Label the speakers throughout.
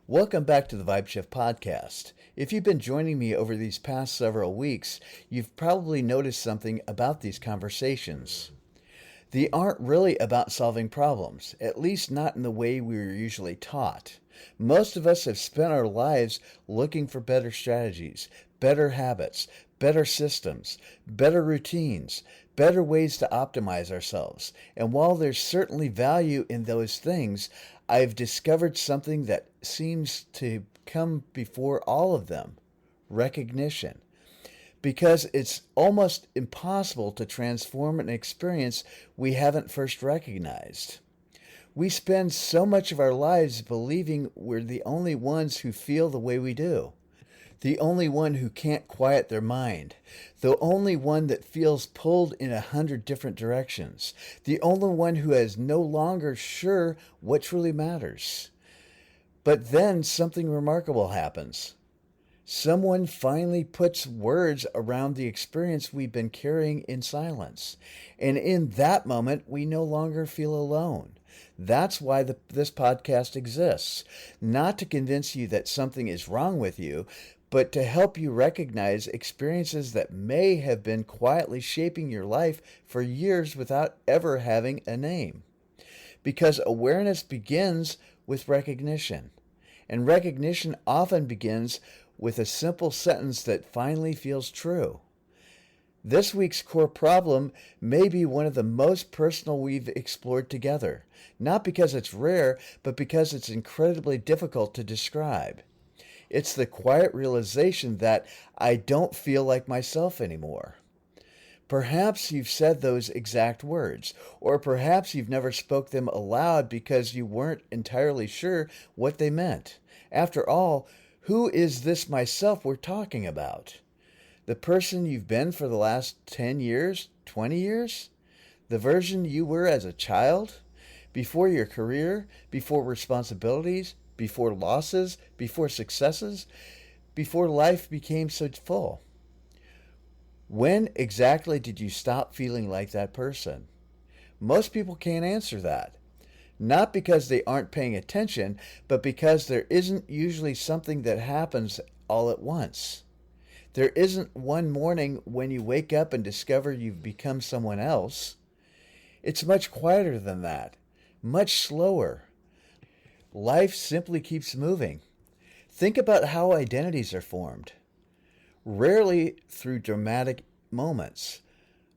Speaker 1: Welcome back to the VybeShift Podcast. If you've been joining me over these past several weeks, you've probably noticed something about these conversations. They aren't really about solving problems, at least not in the way we are usually taught. Most of us have spent our lives looking for better strategies, better habits, better systems, better routines, better ways to optimize ourselves. And while there's certainly value in those things, I've discovered something that seems to come before all of them: recognition. Because it's almost impossible to transform an experience we haven't first recognized. We spend so much of our lives believing we're the only ones who feel the way we do, the only one who can't quiet their mind, the only one that feels pulled in 100 different directions, the only one who is no longer sure what truly matters. But then something remarkable happens. Someone finally puts words around the experience we've been carrying in silence. And in that moment, we no longer feel alone. That's why this podcast exists. Not to convince you that something is wrong with you, but to help you recognize experiences that may have been quietly shaping your life for years without ever having a name. Because awareness begins with recognition. And recognition often begins with a simple sentence that finally feels true. This week's core problem may be one of the most personal we've explored together, not because it's rare, but because it's incredibly difficult to describe. It's the quiet realization that I don't feel like myself anymore. Perhaps you've said those exact words, or perhaps you've never spoke them aloud because you weren't entirely sure what they meant. After all, who is this myself we're talking about? The person you've been for the last 10 years, 20 years? The version you were as a child? Before your career? Before responsibilities? Before losses? Before successes? Before life became so full? When exactly did you stop feeling like that person? Most people can't answer that. Not because they aren't paying attention, but because there isn't usually something that happens all at once. There isn't one morning when you wake up and discover you've become someone else. It's much quieter than that, much slower. Life simply keeps moving. Think about how identities are formed. Rarely through dramatic moments.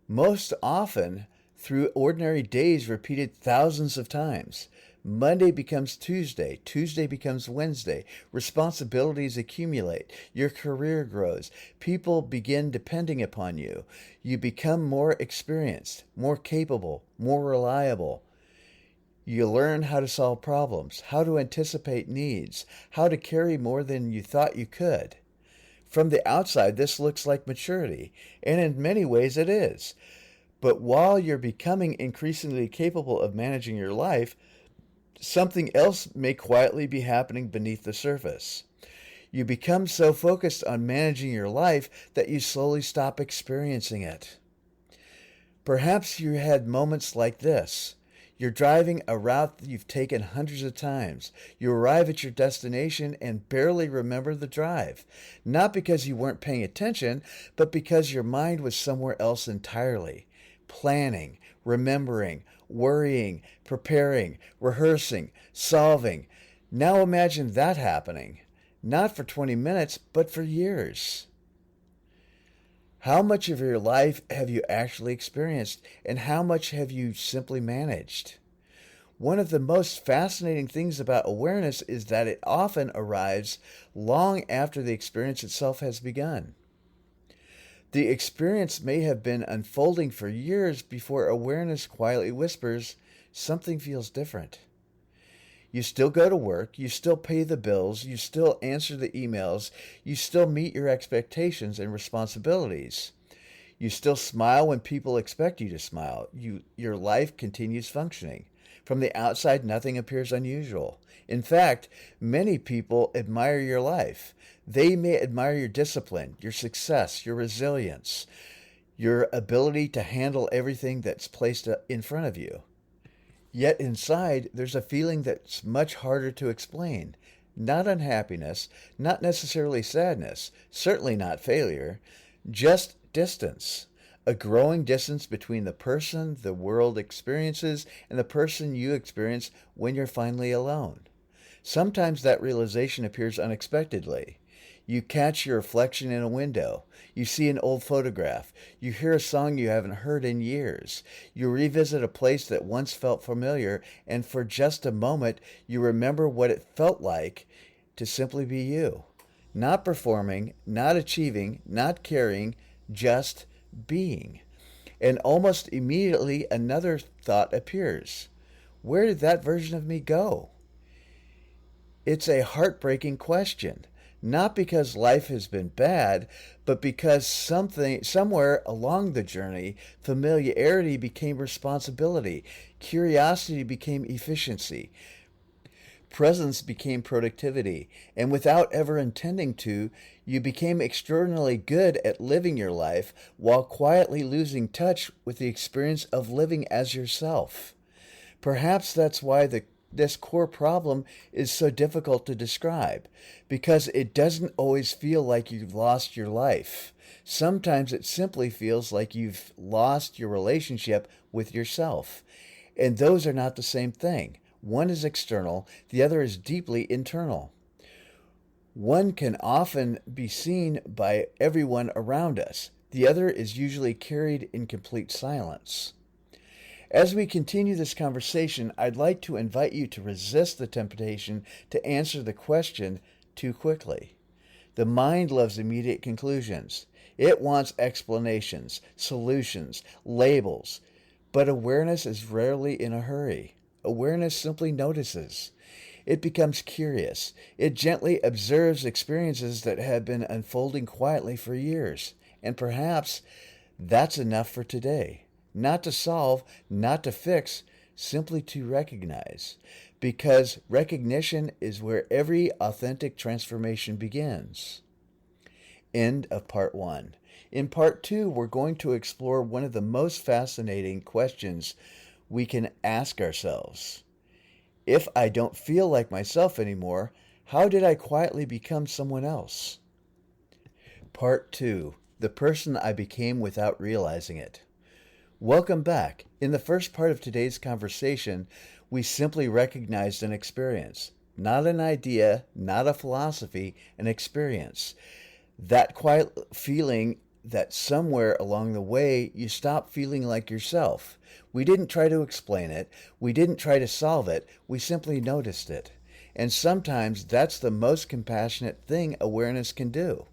Speaker 1: Most often through ordinary days repeated thousands of times. Monday becomes Tuesday. Tuesday becomes Wednesday. Responsibilities accumulate. Your career grows. People begin depending upon you. You become more experienced, more capable, more reliable. You learn how to solve problems, how to anticipate needs, how to carry more than you thought you could. From the outside, this looks like maturity, and in many ways it is. But while you're becoming increasingly capable of managing your life, something else may quietly be happening beneath the surface. You become so focused on managing your life that you slowly stop experiencing it. Perhaps you had moments like this. You're driving a route that you've taken hundreds of times. You arrive at your destination and barely remember the drive. Not because you weren't paying attention, but because your mind was somewhere else entirely. Planning, remembering, worrying, preparing, rehearsing, solving. Now imagine that happening. Not for 20 minutes, but for years. How much of your life have you actually experienced, and how much have you simply managed? One of the most fascinating things about awareness is that it often arrives long after the experience itself has begun. The experience may have been unfolding for years before awareness quietly whispers, something feels different. You still go to work, you still pay the bills, you still answer the emails, you still meet your expectations and responsibilities. You still smile when people expect you to smile. Your life continues functioning. From the outside, nothing appears unusual. In fact, many people admire your life. They may admire your discipline, your success, your resilience, your ability to handle everything that's placed in front of you. Yet inside, there's a feeling that's much harder to explain. not unhappiness, not necessarily sadness, certainly not failure, just distance. A growing distance between the person the world experiences and the person you experience when you're finally alone. Sometimes that realization appears unexpectedly. You catch your reflection in a window. You see an old photograph. You hear a song you haven't heard in years. You revisit a place that once felt familiar, and for just a moment, you remember what it felt like to simply be you. Not performing, not achieving, not carrying, just being. And almost immediately, another thought appears. Where did that version of me go? It's a heartbreaking question. Not because life has been bad, but because somewhere along the journey, familiarity became responsibility, curiosity became efficiency, presence became productivity, and without ever intending to, you became extraordinarily good at living your life while quietly losing touch with the experience of living as yourself. Perhaps that's why this core problem is so difficult to describe, because it doesn't always feel like you've lost your life. Sometimes it simply feels like you've lost your relationship with yourself. And those are not the same thing. One is external, the other is deeply internal. One can often be seen by everyone around us. The other is usually carried in complete silence. As we continue this conversation, I'd like to invite you to resist the temptation to answer the question too quickly. The mind loves immediate conclusions. It wants explanations, solutions, labels. But awareness is rarely in a hurry. Awareness simply notices. It becomes curious. It gently observes experiences that have been unfolding quietly for years. And perhaps that's enough for today. Not to solve, not to fix, simply to recognize. Because recognition is where every authentic transformation begins. End of part 1. In part 2, we're going to explore one of the most fascinating questions we can ask ourselves. If I don't feel like myself anymore, how did I quietly become someone else? Part 2. The person I became without realizing it. Welcome back. In the first part of today's conversation, we simply recognized an experience. Not an idea, not a philosophy, an experience. That quiet feeling that somewhere along the way you stop feeling like yourself. We didn't try to explain it. We didn't try to solve it. We simply noticed it. And sometimes that's the most compassionate thing awareness can do.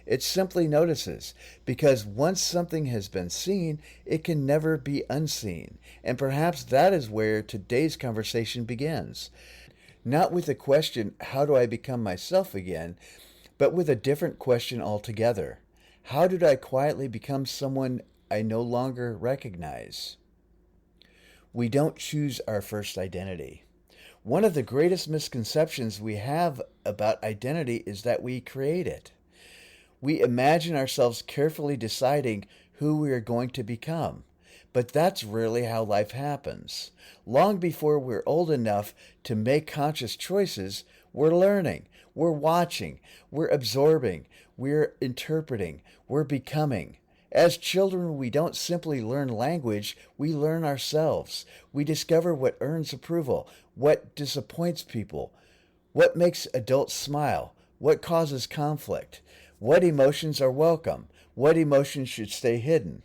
Speaker 1: It simply notices, because once something has been seen, it can never be unseen. And perhaps that is where today's conversation begins. Not with the question, how do I become myself again, but with a different question altogether. How did I quietly become someone I no longer recognize? We don't choose our first identity. One of the greatest misconceptions we have about identity is that we create it. We imagine ourselves carefully deciding who we are going to become, but that's rarely how life happens. Long before we're old enough to make conscious choices, we're learning, we're watching, we're absorbing, we're interpreting, we're becoming. As children, we don't simply learn language, we learn ourselves. We discover what earns approval, what disappoints people, what makes adults smile, what causes conflict, what emotions are welcome, what emotions should stay hidden.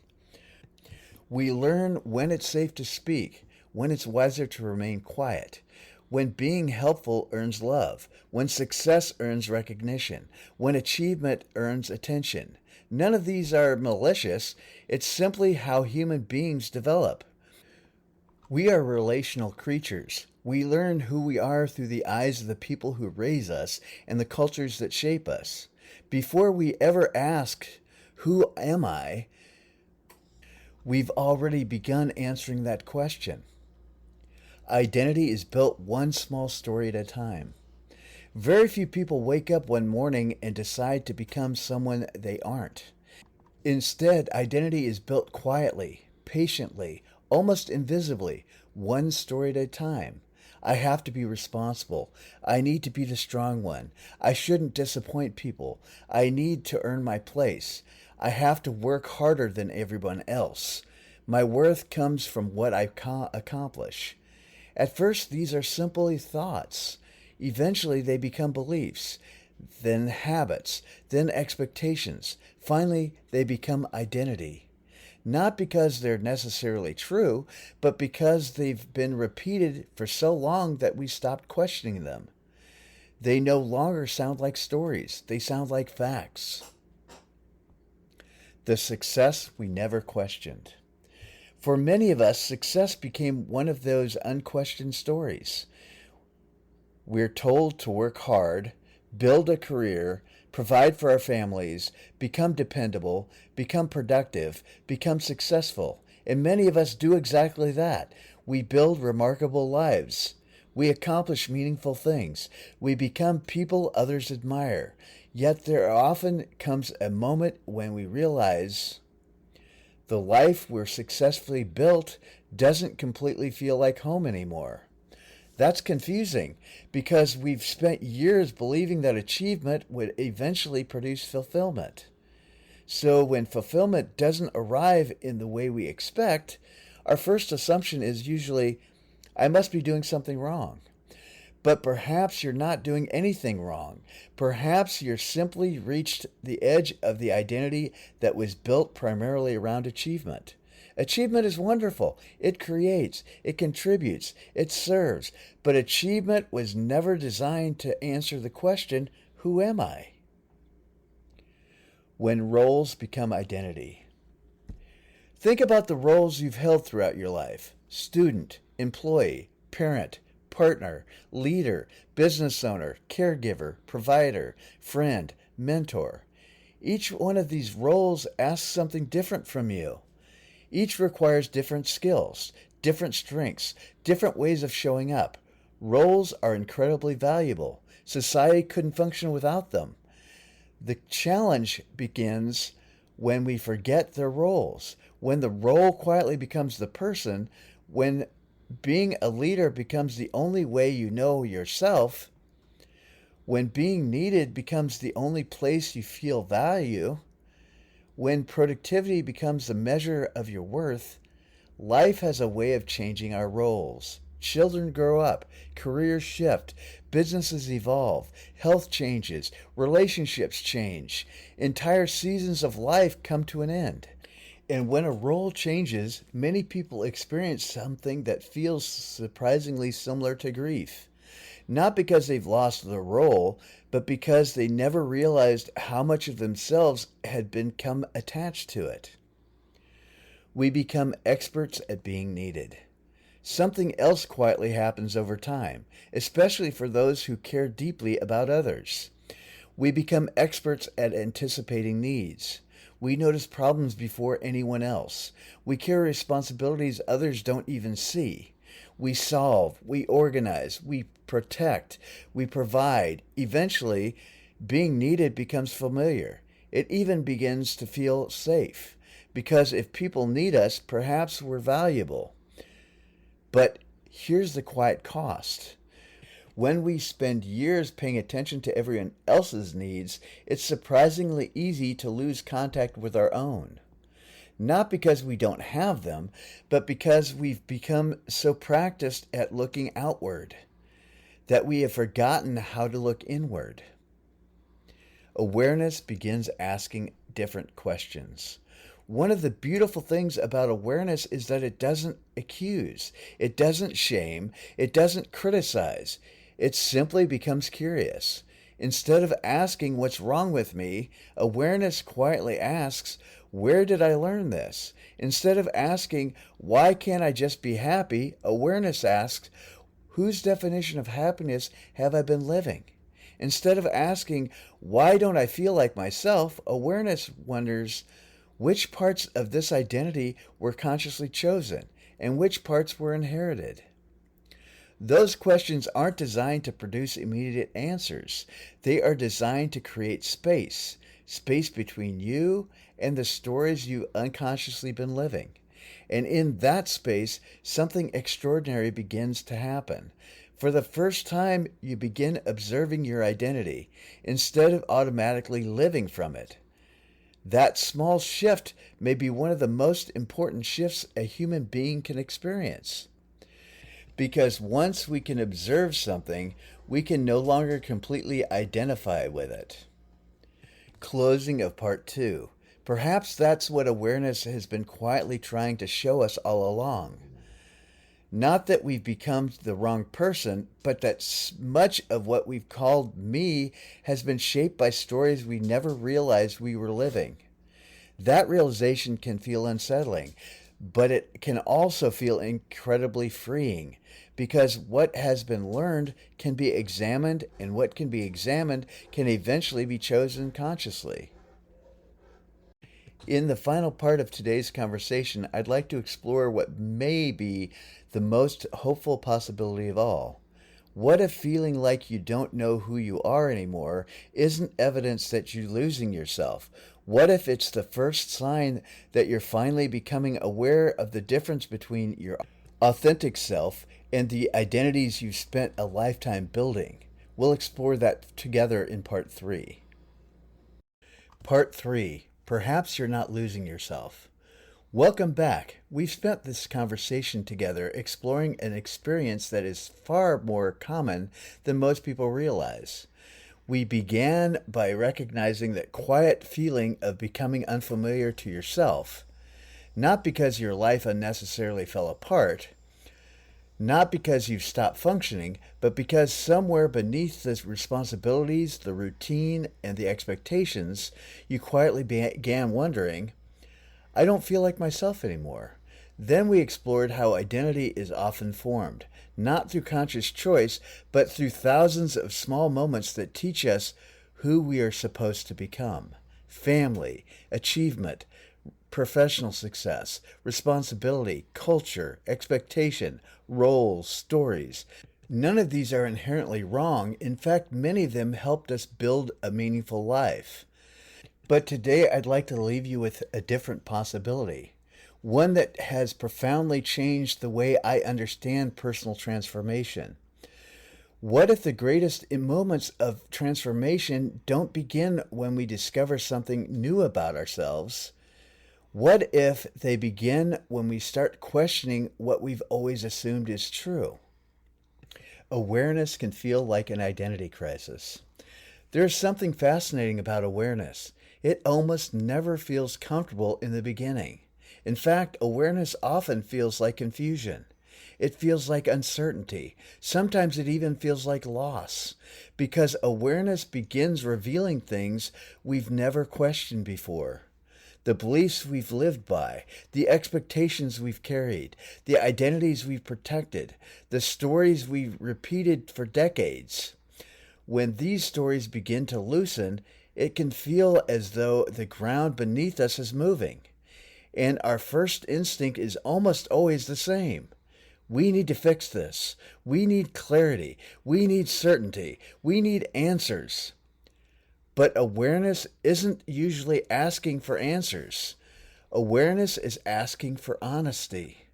Speaker 1: We learn when it's safe to speak, when it's wiser to remain quiet, when being helpful earns love, when success earns recognition, when achievement earns attention. None of these are malicious. It's simply how human beings develop. We are relational creatures. We learn who we are through the eyes of the people who raise us and the cultures that shape us. Before we ever ask, who am I? We've already begun answering that question. Identity is built one small story at a time. Very few people wake up one morning and decide to become someone they aren't. Instead, identity is built quietly, patiently, almost invisibly, one story at a time. I have to be responsible. I need to be the strong one. I shouldn't disappoint people. I need to earn my place. I have to work harder than everyone else. My worth comes from what I accomplish. At first, these are simply thoughts. Eventually, they become beliefs, then habits, then expectations. Finally, they become identity. Not because they're necessarily true, but because they've been repeated for so long that we stopped questioning them. They no longer sound like stories, they sound like facts. The success we never questioned. For many of us, success became one of those unquestioned stories. We're told to work hard, build a career, provide for our families, become dependable, become productive, become successful. And many of us do exactly that. We build remarkable lives. We accomplish meaningful things. We become people others admire. Yet there often comes a moment when we realize the life we're successfully built doesn't completely feel like home anymore. That's confusing because we've spent years believing that achievement would eventually produce fulfillment. So when fulfillment doesn't arrive in the way we expect, our first assumption is usually, I must be doing something wrong. But perhaps you're not doing anything wrong. Perhaps you're simply reached the edge of the identity that was built primarily around achievement. Achievement is wonderful. It creates, it contributes, it serves. But achievement was never designed to answer the question, who am I? When roles become identity. Think about the roles you've held throughout your life: student, employee, parent, partner, leader, business owner, caregiver, provider, friend, mentor. Each one of these roles asks something different from you. Each requires different skills, different strengths, different ways of showing up. Roles are incredibly valuable. Society couldn't function without them. The challenge begins when we forget their roles, when the role quietly becomes the person, when being a leader becomes the only way you know yourself, when being needed becomes the only place you feel value, when productivity becomes the measure of your worth. Life has a way of changing our roles. Children grow up, careers shift, businesses evolve, health changes, relationships change, entire seasons of life come to an end. And when a role changes, many people experience something that feels surprisingly similar to grief. Not because they've lost the role, but because they never realized how much of themselves had become attached to it. We become experts at being needed. Something else quietly happens over time, especially for those who care deeply about others. We become experts at anticipating needs. We notice problems before anyone else. We carry responsibilities others don't even see. We solve, we organize, we protect, we provide. Eventually, being needed becomes familiar. It even begins to feel safe. Because if people need us, perhaps we're valuable. But here's the quiet cost. When we spend years paying attention to everyone else's needs, it's surprisingly easy to lose contact with our own. Not because we don't have them, but because we've become so practiced at looking outward that we have forgotten how to look inward. Awareness begins asking different questions. One of the beautiful things about awareness is that it doesn't accuse, it doesn't shame, it doesn't criticize. It simply becomes curious. Instead of asking what's wrong with me, awareness quietly asks, where did I learn this? Instead of asking, why can't I just be happy? Awareness asks, whose definition of happiness have I been living? Instead of asking, why don't I feel like myself? Awareness wonders, which parts of this identity were consciously chosen and which parts were inherited? Those questions aren't designed to produce immediate answers. They are designed to create space between you and the stories you've unconsciously been living. And in that space, something extraordinary begins to happen. For the first time, you begin observing your identity instead of automatically living from it. That small shift may be one of the most important shifts a human being can experience. Because once we can observe something, we can no longer completely identify with it. Closing of part 2. Perhaps that's what awareness has been quietly trying to show us all along. Not that we've become the wrong person, but that much of what we've called me has been shaped by stories we never realized we were living. That realization can feel unsettling, but it can also feel incredibly freeing, because what has been learned can be examined, and what can be examined can eventually be chosen consciously. In the final part of today's conversation, I'd like to explore what may be the most hopeful possibility of all. What if feeling like you don't know who you are anymore isn't evidence that you're losing yourself? What if it's the first sign that you're finally becoming aware of the difference between your authentic self and the identities you've spent a lifetime building? We'll explore that together in part 3. Part 3. Perhaps you're not losing yourself. Welcome back. We've spent this conversation together exploring an experience that is far more common than most people realize. We began by recognizing that quiet feeling of becoming unfamiliar to yourself, not because your life unnecessarily fell apart, not because you've stopped functioning, but because somewhere beneath the responsibilities, the routine, and the expectations, you quietly began wondering, I don't feel like myself anymore. Then we explored how identity is often formed, not through conscious choice, but through thousands of small moments that teach us who we are supposed to become. Family, achievement, professional success, responsibility, culture, expectation, roles, stories. None of these are inherently wrong. In fact, many of them helped us build a meaningful life. But today I'd like to leave you with a different possibility, one that has profoundly changed the way I understand personal transformation. What if the greatest moments of transformation don't begin when we discover something new about ourselves? What if they begin when we start questioning what we've always assumed is true? Awareness can feel like an identity crisis. There's something fascinating about awareness. It almost never feels comfortable in the beginning. In fact, awareness often feels like confusion. It feels like uncertainty. Sometimes it even feels like loss, because awareness begins revealing things we've never questioned before. The beliefs we've lived by, the expectations we've carried, the identities we've protected, the stories we've repeated for decades. When these stories begin to loosen, it can feel as though the ground beneath us is moving. And our first instinct is almost always the same. We need to fix this. We need clarity. We need certainty. We need answers. But awareness isn't usually asking for answers. Awareness is asking for honesty.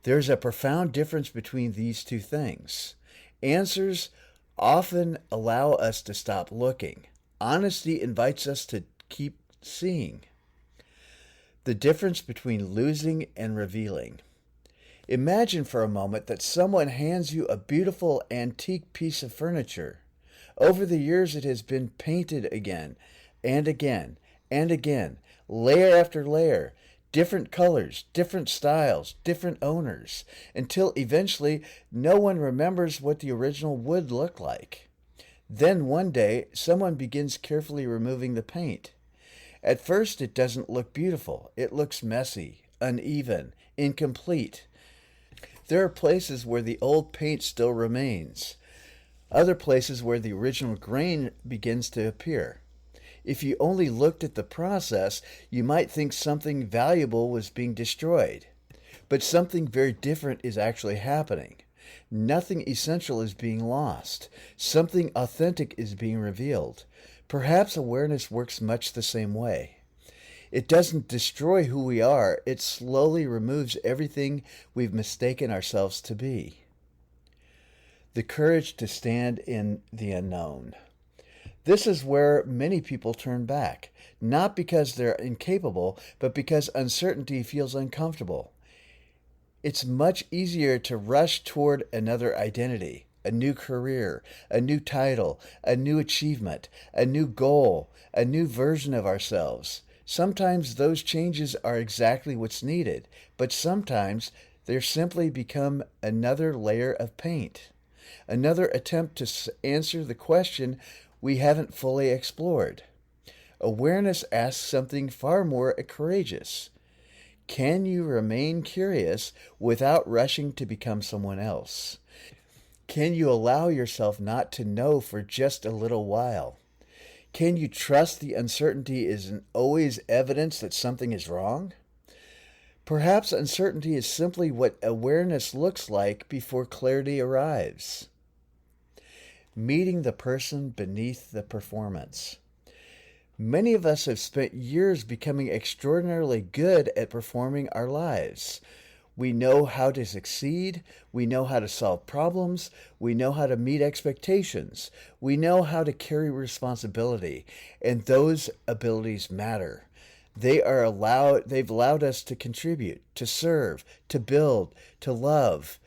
Speaker 1: There's a profound difference between these two things. Answers often allow us to stop looking. Honesty invites us to keep seeing. The difference between losing and revealing. Imagine for a moment that someone hands you a beautiful antique piece of furniture. Over the years, it has been painted again and again and again, layer after layer, different colors, different styles, different owners, until eventually no one remembers what the original wood looked like. Then one day, someone begins carefully removing the paint. At first, it doesn't look beautiful. It looks messy, uneven, incomplete. There are places where the old paint still remains, other places where the original grain begins to appear. If you only looked at the process, you might think something valuable was being destroyed. But something very different is actually happening. Nothing essential is being lost. Something authentic is being revealed. Perhaps awareness works much the same way. It doesn't destroy who we are. It slowly removes everything we've mistaken ourselves to be. the courage to stand in the unknown. This is where many people turn back, not because they're incapable, but because uncertainty feels uncomfortable. It's much easier to rush toward another identity, a new career, a new title, a new achievement, a new goal, a new version of ourselves. Sometimes those changes are exactly what's needed, but sometimes they simply become another layer of paint, another attempt to answer the question we haven't fully explored. Awareness asks something far more courageous. Can you remain curious without rushing to become someone else? Can you allow yourself not to know for just a little while? Can you trust the uncertainty isn't always evidence that something is wrong? Perhaps uncertainty is simply what awareness looks like before clarity arrives. Meeting the person beneath the performance. Many of us have spent years becoming extraordinarily good at performing our lives. We know how to succeed. We know how to solve problems. We know how to meet expectations. We know how to carry responsibility. And those abilities matter. They've allowed us to contribute, to serve, to build, to love.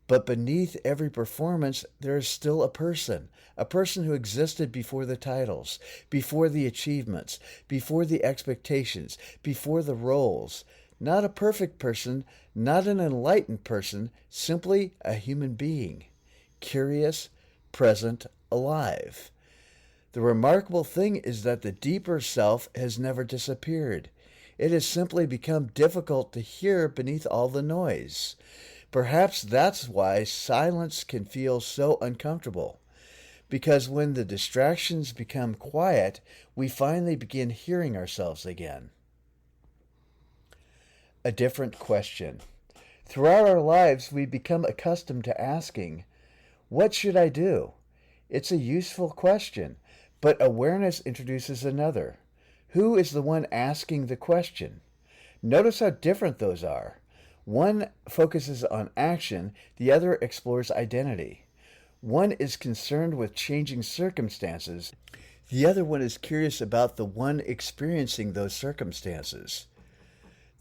Speaker 1: But beneath every performance, there is still a person who existed before the titles, before the achievements, before the expectations, before the roles. Not a perfect person, not an enlightened person, simply a human being, curious, present, alive. The remarkable thing is that the deeper self has never disappeared. It has simply become difficult to hear beneath all the noise. Perhaps that's why silence can feel so uncomfortable. Because when the distractions become quiet, we finally begin hearing ourselves again. A different question. Throughout our lives, we become accustomed to asking, "What should I do?" It's a useful question, but awareness introduces another. Who is the one asking the question? Notice how different those are. One focuses on action, the other explores identity. One is concerned with changing circumstances, the other one is curious about the one experiencing those circumstances.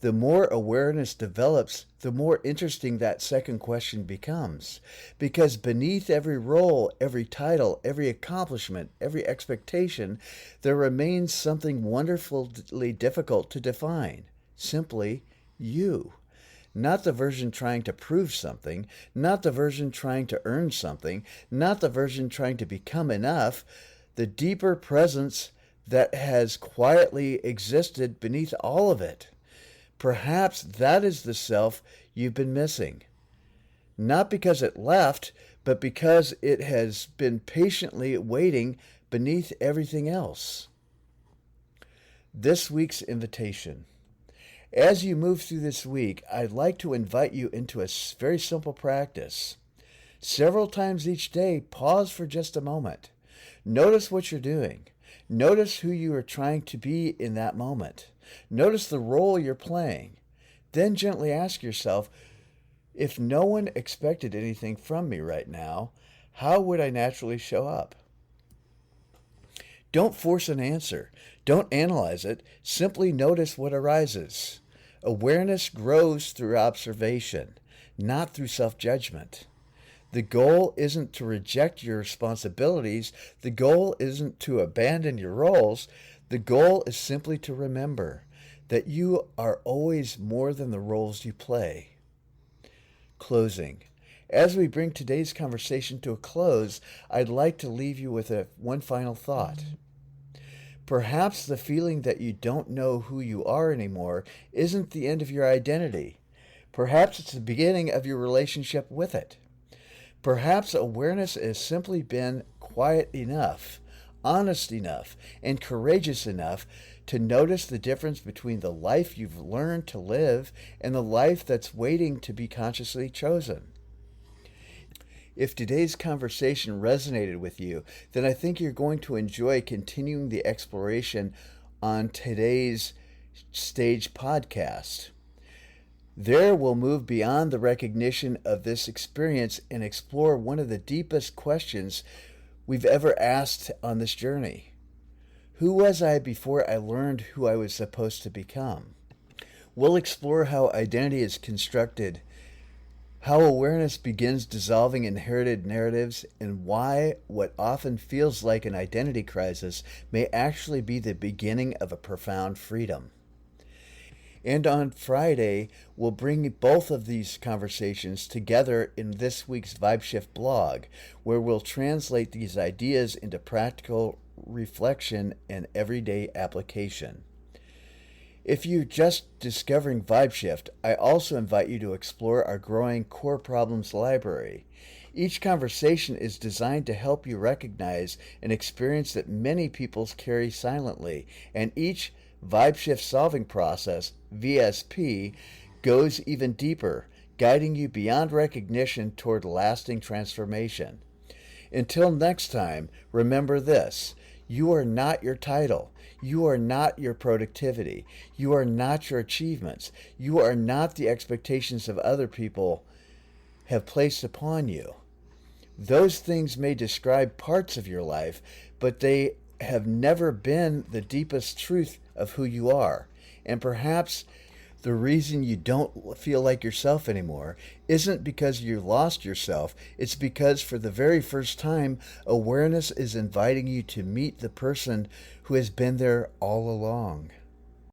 Speaker 1: The more awareness develops, the more interesting that second question becomes. Because beneath every role, every title, every accomplishment, every expectation, there remains something wonderfully difficult to define. Simply, you. Not the version trying to prove something, not the version trying to earn something, not the version trying to become enough, the deeper presence that has quietly existed beneath all of it. Perhaps that is the self you've been missing. Not because it left, but because it has been patiently waiting beneath everything else. This week's invitation. As you move through this week, I'd like to invite you into a very simple practice. Several times each day, pause for just a moment. Notice what you're doing. Notice who you are trying to be in that moment. Notice the role you're playing. Then gently ask yourself, if no one expected anything from me right now, how would I naturally show up? Don't force an answer. Don't analyze it. Simply notice what arises. Awareness grows through observation, not through self-judgment. The goal isn't to reject your responsibilities. The goal isn't to abandon your roles. The goal is simply to remember that you are always more than the roles you play. Closing. As we bring today's conversation to a close, I'd like to leave you with one final thought. Perhaps the feeling that you don't know who you are anymore isn't the end of your identity. Perhaps it's the beginning of your relationship with it. Perhaps awareness has simply been quiet enough, honest enough, and courageous enough to notice the difference between the life you've learned to live and the life that's waiting to be consciously chosen. If today's conversation resonated with you, then I think you're going to enjoy continuing the exploration on today's stage podcast. There we'll move beyond the recognition of this experience and explore one of the deepest questions we've ever asked on this journey. Who was I before I learned who I was supposed to become? We'll explore how identity is constructed, how awareness begins dissolving inherited narratives, and why what often feels like an identity crisis may actually be the beginning of a profound freedom. And on Friday, we'll bring both of these conversations together in this week's VybeShift blog, where we'll translate these ideas into practical reflection and everyday application. If you're just discovering VybeShift, I also invite you to explore our growing Core Problems library. Each conversation is designed to help you recognize an experience that many people carry silently, and each VybeShift solving process, VSP, goes even deeper, guiding you beyond recognition toward lasting transformation. Until next time, remember this: you are not your title. You are not your productivity. You are not your achievements. You are not the expectations of other people have placed upon you. Those things may describe parts of your life, but they have never been the deepest truth of who you are. And perhaps the reason you don't feel like yourself anymore isn't because you lost yourself. It's because for the very first time, awareness is inviting you to meet the person who has been there all along.